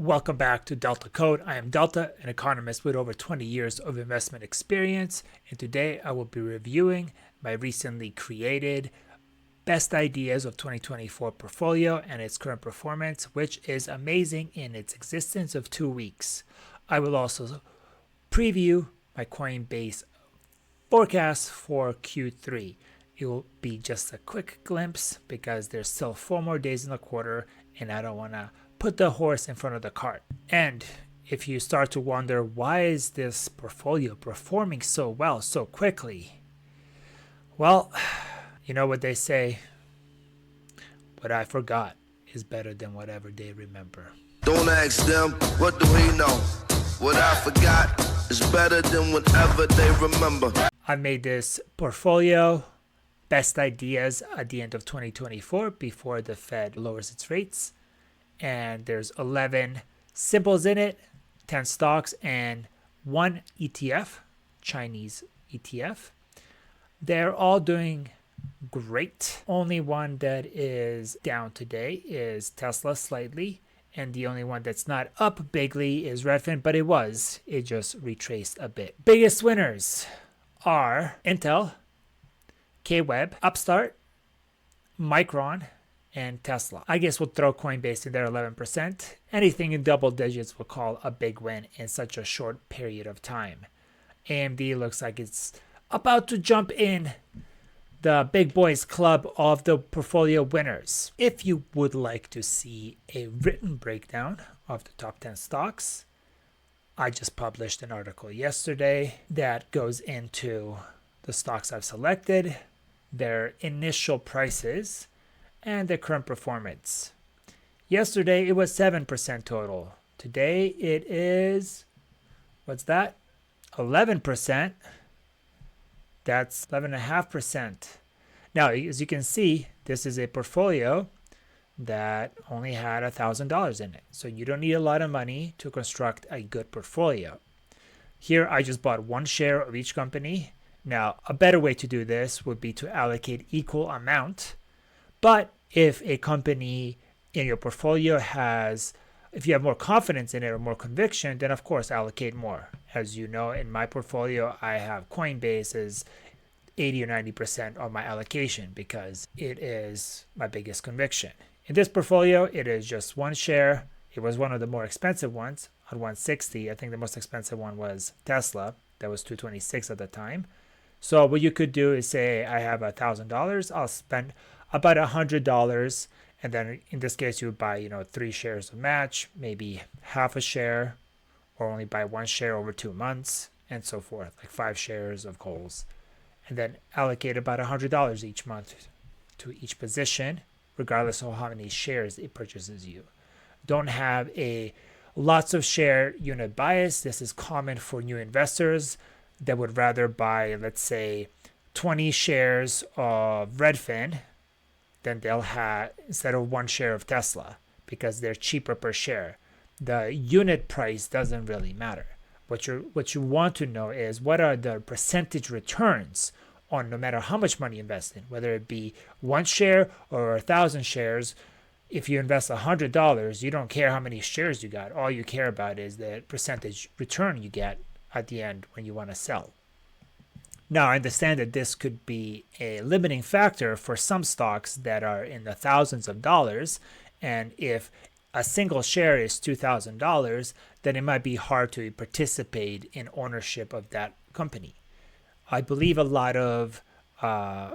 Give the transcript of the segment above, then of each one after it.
Welcome back to Delta Code. I am Delta, an economist with over 20 years of investment experience, and today I will be reviewing my recently created Best Ideas of 2024 portfolio and its current performance, which is amazing in its existence of 2 weeks. I will also preview my Coinbase forecast for Q3. It will be just a quick glimpse because there's still 4 more days in the quarter and I don't want to put the horse in front of the cart. And if you start to wonder, why is this portfolio performing so well so quickly? Well, you know what they say, what I forgot is better than whatever they remember. Don't ask them, what do we know? What I forgot is better than whatever they remember. I made this portfolio Best Ideas at the end of 2024 before the Fed lowers its rates. And there's 11 symbols in it, 10 stocks, and 1 ETF, Chinese ETF. They're all doing great. Only one that is down today is Tesla slightly, and the only one that's not up bigly is Redfin, but it just retraced a bit. Biggest winners are Intel, K-Web, Upstart, Micron, and Tesla. I guess we'll throw Coinbase in there, 11%. Anything in double digits we'll call a big win in such a short period of time. AMD looks like it's about to jump in the big boys club of the portfolio winners. If you would like to see a written breakdown of the top 10 stocks, I just published an article yesterday that goes into the stocks I've selected, their initial prices, and the current performance. Yesterday it was 7% total. Today it is, what's that? 11%. That's 11.5%. Now, as you can see, this is a portfolio that only had $1,000 in it. So you don't need a lot of money to construct a good portfolio. Here I just bought one share of each company. Now, a better way to do this would be to allocate equal amount. But if a company in your portfolio if you have more confidence in it or more conviction, then of course allocate more. As you know, in my portfolio, I have Coinbase as 80 or 90% of my allocation because it is my biggest conviction. In this portfolio, it is just one share. It was one of the more expensive ones at 160. I think the most expensive one was Tesla. That was 226 at the time. So what you could do is say, I have $1,000. I'll spend about $100, and then in this case you would buy 3 shares of match, maybe half a share, or only buy 1 share over 2 months, and so forth, like 5 shares of Kohl's, and then allocate about $100 each month to each position, regardless of how many shares it purchases you. Don't have a lots of share unit bias. This is common for new investors that would rather buy, let's say, 20 shares of Redfin, then they'll have, instead of 1 share of Tesla, because they're cheaper per share. The unit price doesn't really matter. What you want to know is, what are the percentage returns on no matter how much money you invest in, whether it be 1 share or 1,000 shares. If you invest $100, you don't care how many shares you got. All you care about is the percentage return you get at the end when you want to sell. Now, I understand that this could be a limiting factor for some stocks that are in the thousands of dollars, and if a single share is $2,000, then it might be hard to participate in ownership of that company. I believe a lot of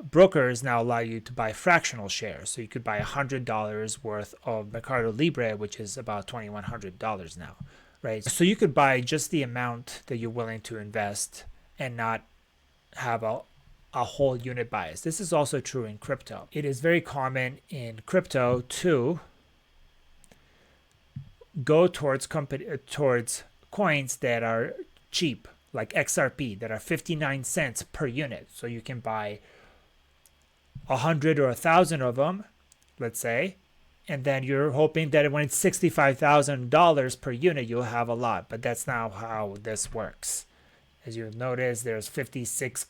brokers now allow you to buy fractional shares, so you could buy $100 worth of Mercado Libre, which is about $2,100 now, right? So you could buy just the amount that you're willing to invest and not have a whole unit bias. This is also true in crypto. It is very common in crypto to go towards coins that are cheap, like XRP, that are 59 cents per unit. So you can buy 100 or 1,000 of them, let's say, and then you're hoping that when it's $65,000 per unit, you'll have a lot. But that's not how this works. As you'll notice, there's 56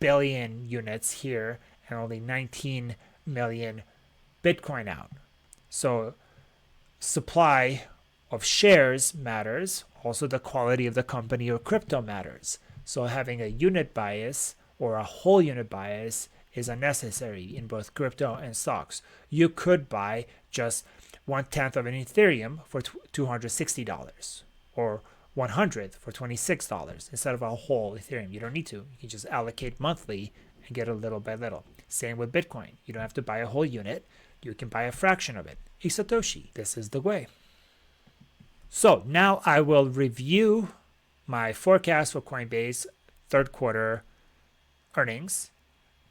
billion units here and only 19 million Bitcoin out. So supply of shares matters. Also, the quality of the company or crypto matters. So having a unit bias or a whole unit bias is unnecessary in both crypto and stocks. You could buy just 1/10 of an Ethereum for $260 or 100 for $26 instead of a whole Ethereum. You don't need to. You can just allocate monthly and get it little by little. Same with Bitcoin. You don't have to buy a whole unit. You can buy a fraction of it. A Satoshi. This is the way. So now I will review my forecast for Coinbase third quarter earnings.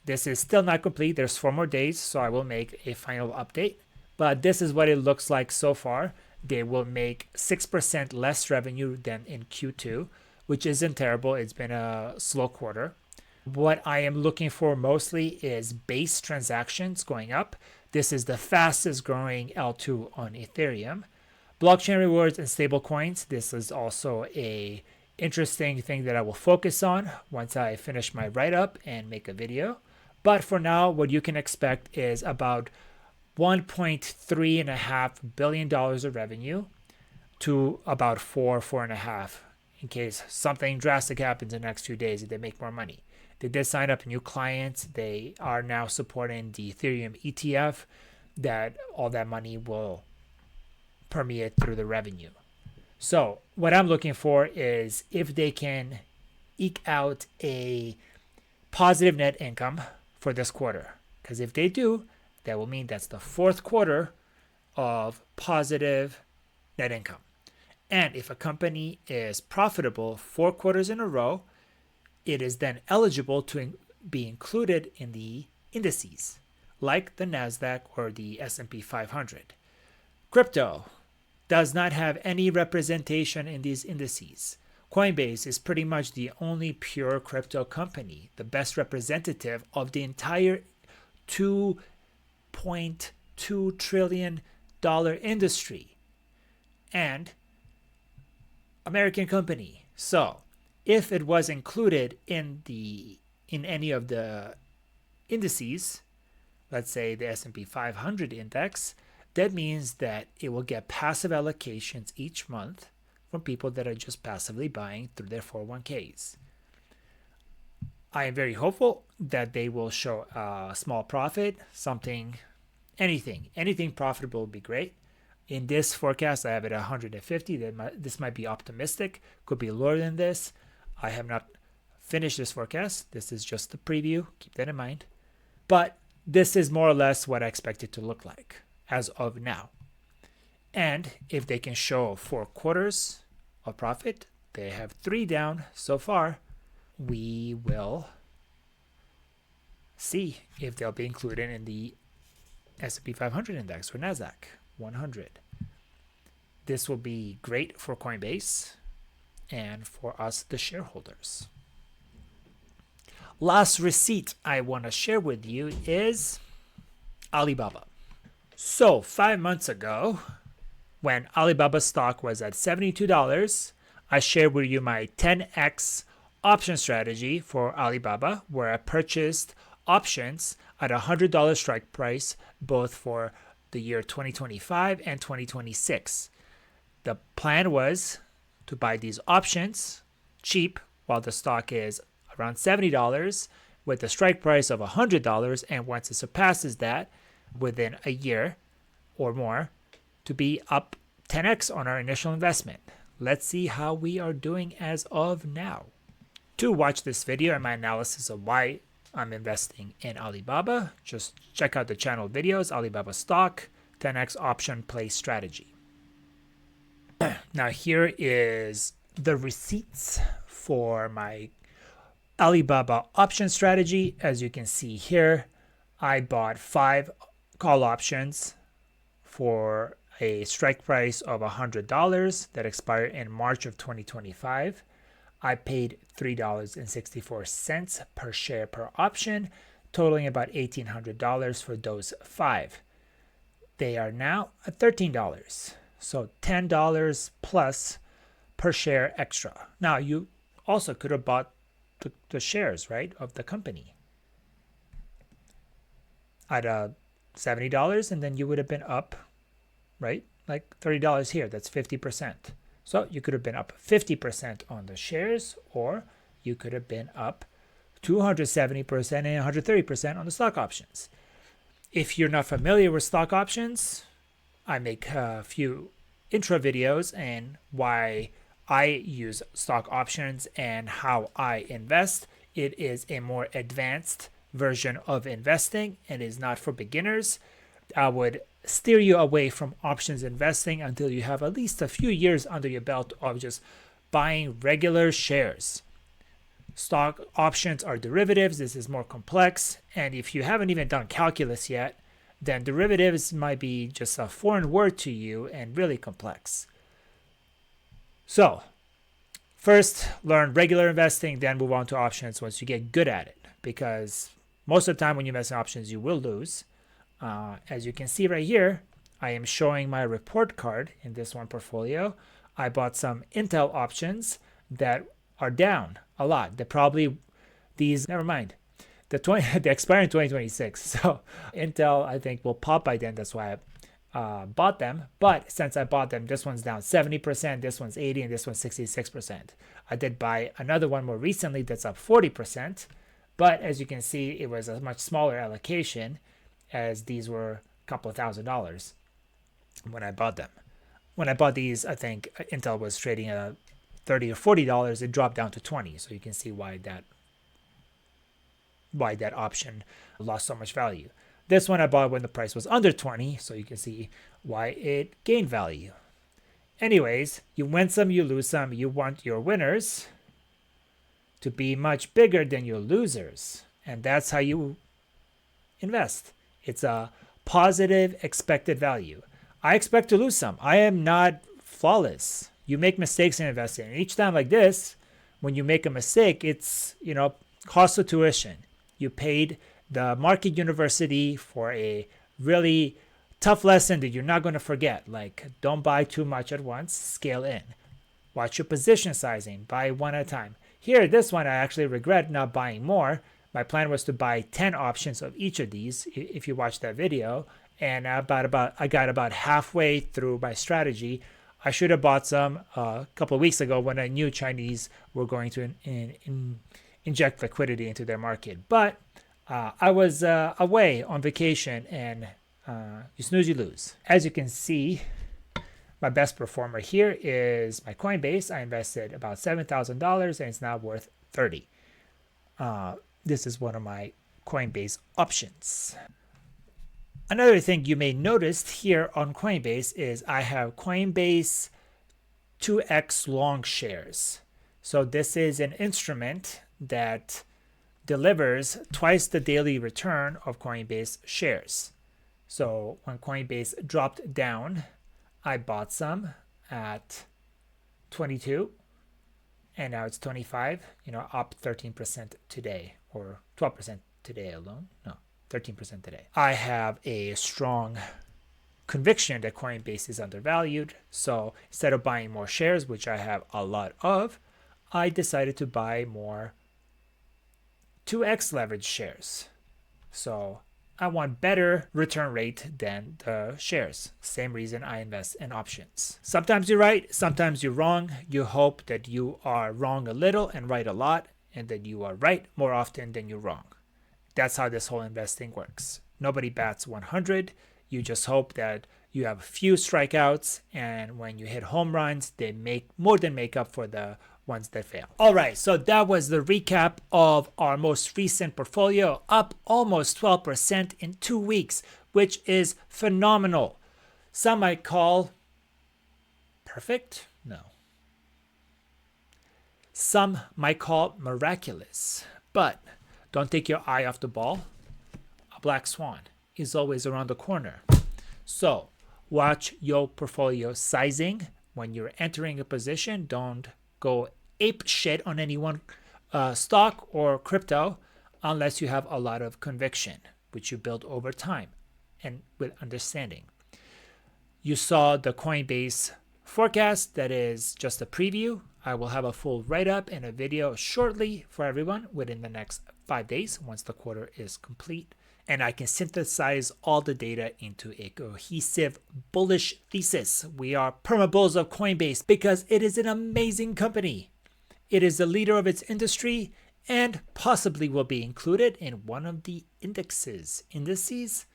This is still not complete. There's 4 more days, so I will make a final update. But this is what it looks like so far. They will make 6% less revenue than in Q2, which isn't terrible. It's been a slow quarter. What I am looking for mostly is base transactions going up. This is the fastest growing L2 on Ethereum. Blockchain rewards and stablecoins. This is also a interesting thing that I will focus on once I finish my write-up and make a video. But for now, what you can expect is about $1.3.5 billion of revenue to about 4.5 in case something drastic happens in the next few days if they make more money. They did sign up new clients. They are now supporting the Ethereum ETF that all that money will permeate through the revenue. So what I'm looking for is if they can eke out a positive net income for this quarter. Because if they do, that will mean that's the 4th quarter of positive net income. And if a company is profitable 4 quarters in a row, it is then eligible to be included in the indices, like the NASDAQ or the S&P 500. Crypto does not have any representation in these indices. Coinbase is pretty much the only pure crypto company, the best representative of the entire $2.2 trillion industry and American company. So if it was included in any of the indices, let's say the S&P 500 index, that means that it will get passive allocations each month from people that are just passively buying through their 401ks. I am very hopeful that they will show a small profit, anything profitable would be great. In this forecast, I have it at 150. This might be optimistic, could be lower than this. I have not finished this forecast. This is just the preview. Keep that in mind. But this is more or less what I expect it to look like as of now. And if they can show 4 quarters of profit, they have 3 down so far, we will see if they'll be included in the S&P 500 index or NASDAQ 100. This will be great for Coinbase and for us, the shareholders. Last receipt I want to share with you is Alibaba. So 5 months ago, when Alibaba stock was at $72, I shared with you my 10x option strategy for Alibaba, where I purchased options at a $100 strike price, both for the year 2025 and 2026. The plan was to buy these options cheap while the stock is around $70 with a strike price of $100, and once it surpasses that within a year or more, to be up 10x on our initial investment. Let's see how we are doing as of now. To watch this video and my analysis of why I'm investing in Alibaba, just check out the channel videos, Alibaba stock, 10x option play strategy. Now here is the receipts for my Alibaba option strategy. As you can see here, I bought 5 call options for a strike price of $100 that expire in March of 2025. I paid $3.64 per share per option, totaling about $1,800 for those 5. They are now at $13, so $10 plus per share extra. Now, you also could have bought the shares, right, of the company at $70, and then you would have been up, right, like $30 here. That's 50%. So you could have been up 50% on the shares, or you could have been up 270% and 130% on the stock options. If you're not familiar with stock options, I make a few intro videos and why I use stock options and how I invest. It is a more advanced version of investing and is not for beginners. I would steer you away from options investing until you have at least a few years under your belt of just buying regular shares. Stock options are derivatives. This is more complex. And if you haven't even done calculus yet, then derivatives might be just a foreign word to you and really complex. So first, learn regular investing, then move on to options once you get good at it. Because most of the time when you invest in options, you will lose. As you can see right here, I am showing my report card in this one portfolio. I bought some Intel options that are down a lot. Never mind. They expire in 2026. So Intel, I think, will pop by then. That's why I bought them. But since I bought them, this one's down 70%, this one's 80%, and this one's 66%. I did buy another one more recently that's up 40%. But as you can see, it was a much smaller allocation, as these were a couple of $1,000s when I bought them. When I bought these, I think Intel was trading at $30 or $40. It dropped down to 20. So you can see why that option lost so much value. This one I bought when the price was under 20, so you can see why it gained value. Anyways, you win some, you lose some. You want your winners to be much bigger than your losers, and that's how you invest. It's a positive expected value. I expect to lose some. I am not flawless. You make mistakes in investing. And each time like this, when you make a mistake, it's, cost of tuition. You paid the market university for a really tough lesson that you're not going to forget. Like, don't buy too much at once, scale in. Watch your position sizing, buy one at a time. Here, this one, I actually regret not buying more. My plan was to buy 10 options of each of these, if you watch that video. And I got about halfway through my strategy. I should have bought some a couple of weeks ago when I knew Chinese were going to inject liquidity into their market. But I was away on vacation, and you snooze, you lose. As you can see, my best performer here is my Coinbase. I invested about $7,000 and it's now worth $30. This is one of my Coinbase options. Another thing you may notice here on Coinbase is I have Coinbase 2x long shares. So this is an instrument that delivers twice the daily return of Coinbase shares. So when Coinbase dropped down, I bought some at 22 and now it's 25, up 13% today, or 12% today alone. No, 13% today. I have a strong conviction that Coinbase is undervalued. So instead of buying more shares, which I have a lot of, I decided to buy more 2x leverage shares. So I want better return rate than the shares. Same reason I invest in options. Sometimes you're right, sometimes you're wrong. You hope that you are wrong a little and right a lot, and that you are right more often than you're wrong. That's how this whole investing works. Nobody bats 100. You just hope that you have a few strikeouts, and when you hit home runs, they more than make up for the ones that fail. All right, so that was the recap of our most recent portfolio, up almost 12% in 2 weeks, which is phenomenal. Some might call perfect. No. Some might call miraculous, but don't take your eye off the ball. A black swan is always around the corner. So watch your portfolio sizing when you're entering a position. Don't go ape shit on any one stock or crypto unless you have a lot of conviction, which you build over time and with understanding. You saw the Coinbase forecast. That is just a preview. I will have a full write-up and a video shortly for everyone within the next 5 days once the quarter is complete and I can synthesize all the data into a cohesive bullish thesis. We are perma-bulls of Coinbase because it is an amazing company. It is the leader of its industry and possibly will be included in one of the indexes. Indices?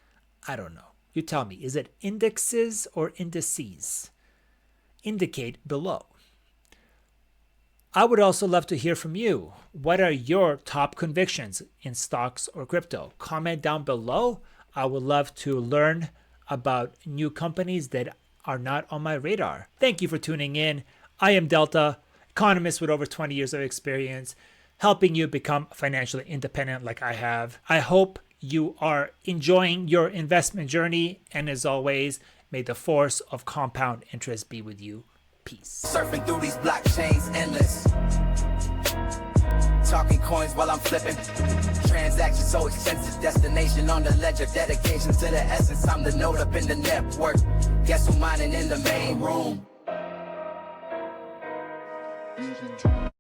I don't know. You tell me, is it indexes or indices? Indicate below. I would also love to hear from you. What are your top convictions in stocks or crypto? Comment down below. I would love to learn about new companies that are not on my radar. Thank you for tuning in. I am Delta, economist with over 20 years of experience, helping you become financially independent like I have. I hope you are enjoying your investment journey. And as always, may the force of compound interest be with you. Peace. Surfing through these blockchains endless. Talking coins while I'm flipping. Transactions so extensive. Destination on the ledger. Dedication to the essence. I'm the node up in the network. Guess who mining in the main room?